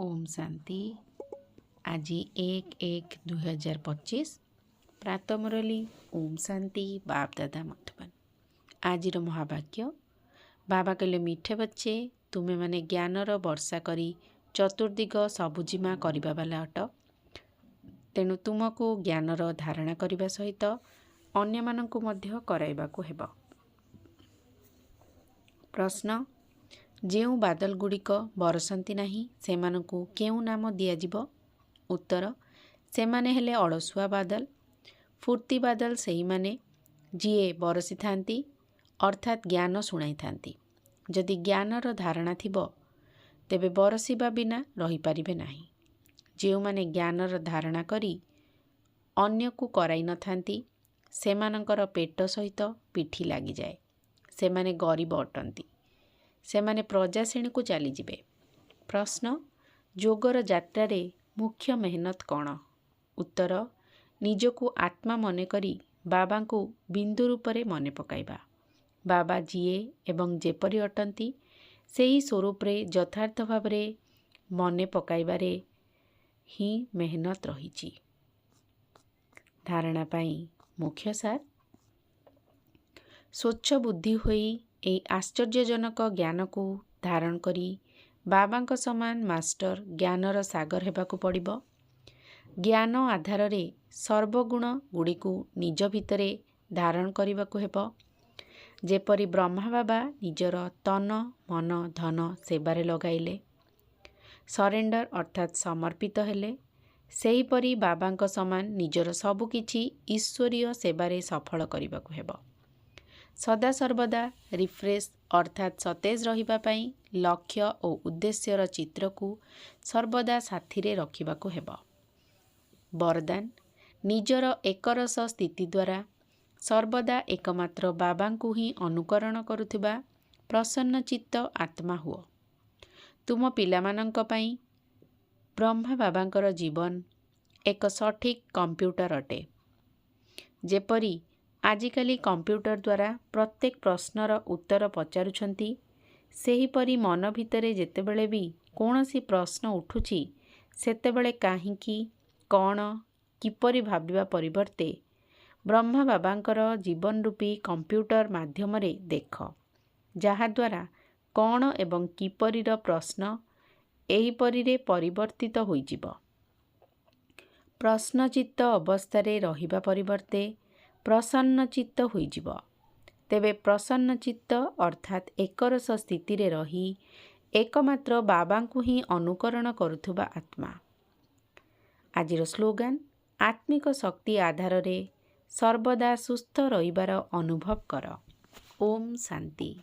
ओम शांति। आज 1/1/2025 प्रातः मुरली ओम शांति बाप दादा मधुबन। आज महावाक्य बाबा कहले, मीठे बच्चे तुम्हें माने ज्ञानर वर्षा करी चतुर्दिग सबुजिमा करिबा वाला अट। तेणु तुमको ज्ञानर धारणा करने सहित अन्य मानंकु मध्य कराइबाकु हेब। प्रश्न, जेउ बादल गुड़िक बरसंती नहीं सेमानंकु केउ नाम दियाजिब? उत्तर, सेमाने हेले अड़सुआ बादल। फुर्ती बादल सही माने जिए बरसी थांती अर्थात ज्ञान शुणाई थांती। जदि ज्ञानर धारणा थिबो तेबे बरसिबा बिना रही पारिबे नाही। जेउ माने ज्ञानर धारणा करी अन्य को कराई न थांती सेमानंकर पेट सहित पिठी लागी जाए। सेमाने गरीब अटंती। सेमाने प्रजा श्रेणी को चली जिबे। प्रश्न, जोगर यात्रारे मुख्य मेहनत कौन? उत्तर, निजको आत्मा मने करी बाबा को बिंदु रूपरे मने पकाइबा। बाबा जीए एवं जेपरी अटंती सेही स्वरूप रे यथार्थ भावरे मने पकाइबारे ही मेहनत रहीची। धारणा पाई मुख्य सार, स्वच्छ बुद्धि होई एई आश्चर्यजनक ज्ञान को धारण करी बाबांक समान मास्टर ज्ञानर सागर हेबाकु पड़िबो। ज्ञान आधार रे सर्वगुण गुड़िकु निज भितरे धारण करबाकु हेबो। जेपरी ब्रह्मा बाबा निजर तन मन धन सेवारे लगाइले, सरेंडर अर्थात समर्पित हेले, सेहीपरि बाबांक समान निजर सबुकिछि ईश्वरीय सेवारे सफल करबाकु हेबो। सदा सर्वदा रिफ्रेश अर्थात सतेज रहिबा पई लक्ष्य और उद्देश्यर चित्र को सर्वदा साथी रे रखिबाकु हेबो। वरदान, निजर एकरस स्थिति द्वारा सर्वदा एकमात्र बाबांकु ही अनुकरण करुथिबा प्रसन्न चित्त आत्मा हुओ। तुम पिलामानंक पई ब्रह्मा बाबांकर जीवन एक सठिक कंप्यूटर अटे। जेपरी आजिकाली कंप्यूटर द्वारा प्रत्येक प्रश्नर उत्तर पचारुछंती, सेहीपरि मन भितरे जेतेबेले भी कौनसी प्रश्न उठुछि सेतेबेले काहींकी कौन किपरि भाबिबा परिवर्ते ब्रह्मा बाबांकर जीवन रूपी कंप्यूटर माध्यम रे देख, जहाद्वारा कौन एवं किपरिर प्रश्न एहीपरि रे परिवर्तित होइजिब। प्रश्नचित्त अवस्थारे रहिबा परिवर्ते प्रसन्न चित्त होइजिब। तेबे प्रसन्न चित्त अर्थात एकरस स्थिति रे रही एकमात्र बाबांकु ही अनुकरण करुथुबा आत्मा। आजिर स्लोगान, आत्मिक शक्ति आधार रे सर्वदा सुस्थ रहिबार अनुभव कर। ओम शांति।